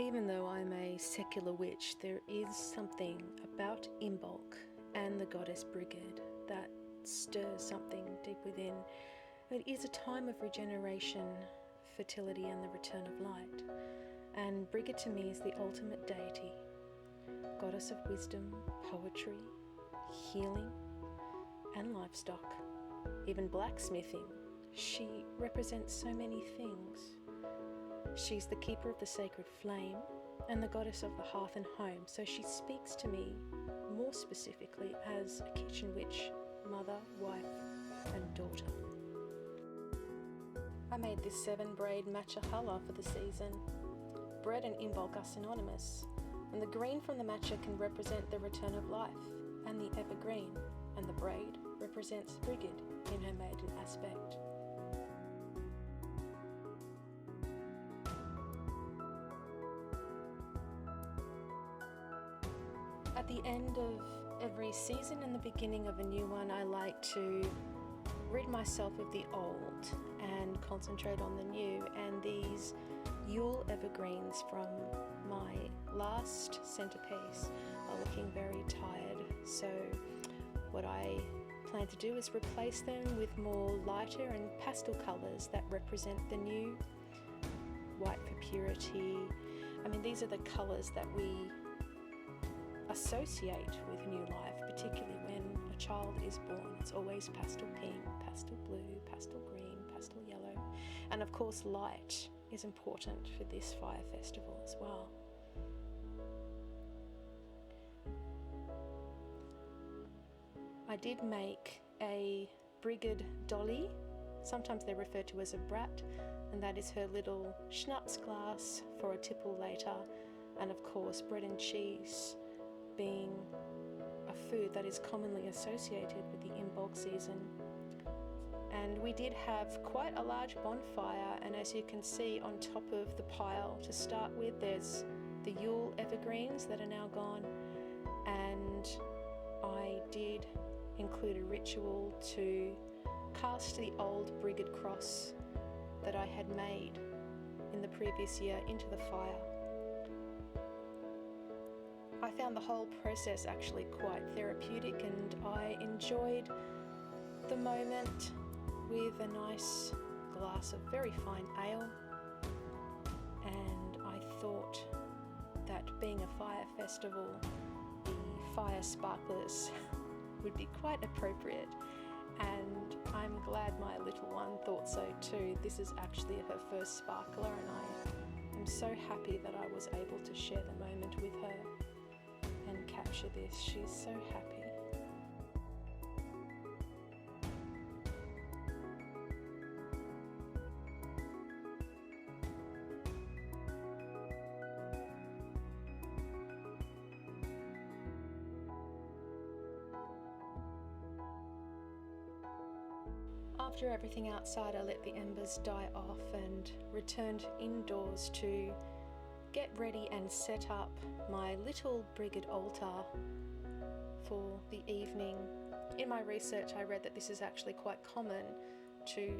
Even though I'm a secular witch, there is something about Imbolc and the goddess Brigid that stirs something deep within. It is a time of regeneration, fertility and the return of light. And Brigid to me is the ultimate deity, goddess of wisdom, poetry, healing and livestock, even blacksmithing. She represents so many things. She's the keeper of the sacred flame and the goddess of the hearth and home, so she speaks to me more specifically as a kitchen witch, mother, wife and daughter. I made this 7-braid Matcha Challah for the season. Bread and Imbolc are synonymous, and the green from the Matcha can represent the return of life and the evergreen, and the braid represents Brigid in her maiden aspect. At the end of every season and the beginning of a new one, I like to rid myself of the old and concentrate on the new, and these Yule evergreens from my last centerpiece are looking very tired, so what I plan to do is replace them with more lighter and pastel colors that represent the new. White for purity. I mean, these are the colors that we associate with new life, particularly when a child is born. It's always pastel pink, pastel blue, pastel green, pastel yellow, and of course light is important for this fire festival as well. I did make a Brigid dolly, sometimes they're referred to as a brat, and that is her little schnapps glass for a tipple later, and of course bread and cheese being a food that is commonly associated with the Imbolc season. And we did have quite a large bonfire, and as you can see on top of the pile to start with, there's the Yule evergreens that are now gone, and I did include a ritual to cast the old Brigid cross that I had made in the previous year into the fire. I found the whole process actually quite therapeutic, and I enjoyed the moment with a nice glass of very fine ale, and I thought that being a fire festival, the fire sparklers would be quite appropriate, and I'm glad my little one thought so too. This is actually her first sparkler, and I am so happy that I was able to share the moment with her and capture this. She's so happy. After everything outside, I let the embers die off and returned indoors to get ready and set up my little Brigid altar for the evening. In my research, I read that this is actually quite common to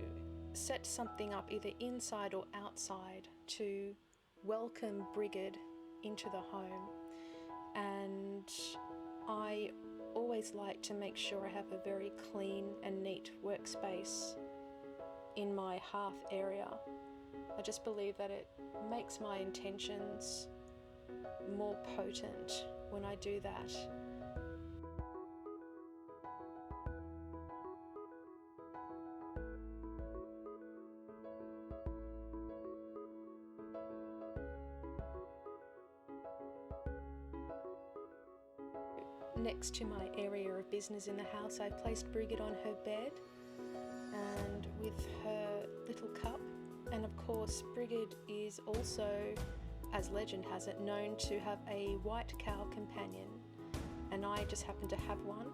set something up either inside or outside to welcome Brigid into the home. And I always like to make sure I have a very clean and neat workspace in my hearth area. I just believe that it makes my intentions more potent when I do that. Next to my area of business in the house, I placed Brigid on her bed and with her little cup. And of course, Brigid is also, as legend has it, known to have a white cow companion. And I just happened to have one,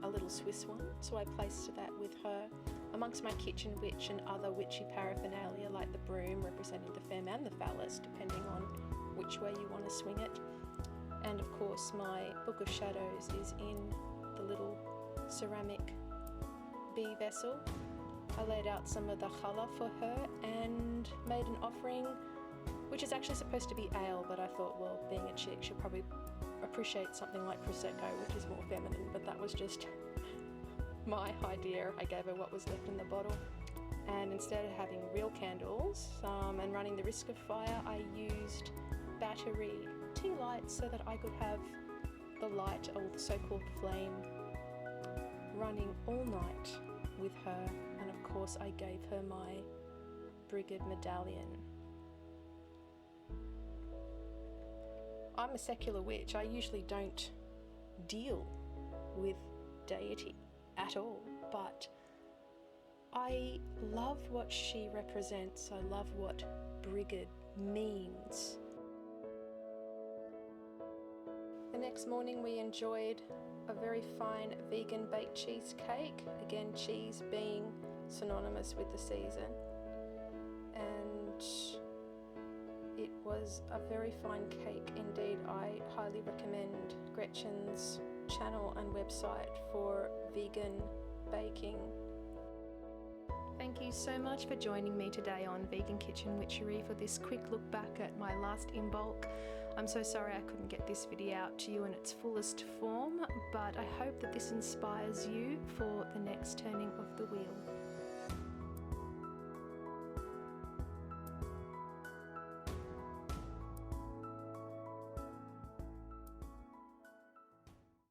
a little Swiss one, so I placed that with her amongst my kitchen witch and other witchy paraphernalia like the broom representing the femme and the phallus, depending on which way you want to swing it. And of course, my Book of Shadows is in the little ceramic bee vessel. I laid out some of the challah for her and made an offering which is actually supposed to be ale, but I thought, well, being a chick, she'll probably appreciate something like Prosecco, which is more feminine, but that was just my idea. I gave her what was left in the bottle. And instead of having real candles and running the risk of fire, I used battery tea lights so that I could have the light, or the so-called flame, running all night with her. And of course I gave her my Brigid medallion. I'm a secular witch. I usually don't deal with deity at all, but I love what she represents. I love what Brigid means. The next morning we enjoyed a very fine vegan baked cheesecake, again cheese being synonymous with the season, and it was a very fine cake indeed. I highly recommend Gretchen's channel and website for vegan baking. Thank you so much for joining me today on Vegan Kitchen Witchery for this quick look back at my last Imbolc. I'm so sorry I couldn't get this video out to you in its fullest form, but I hope that this inspires you for the next turning of the wheel.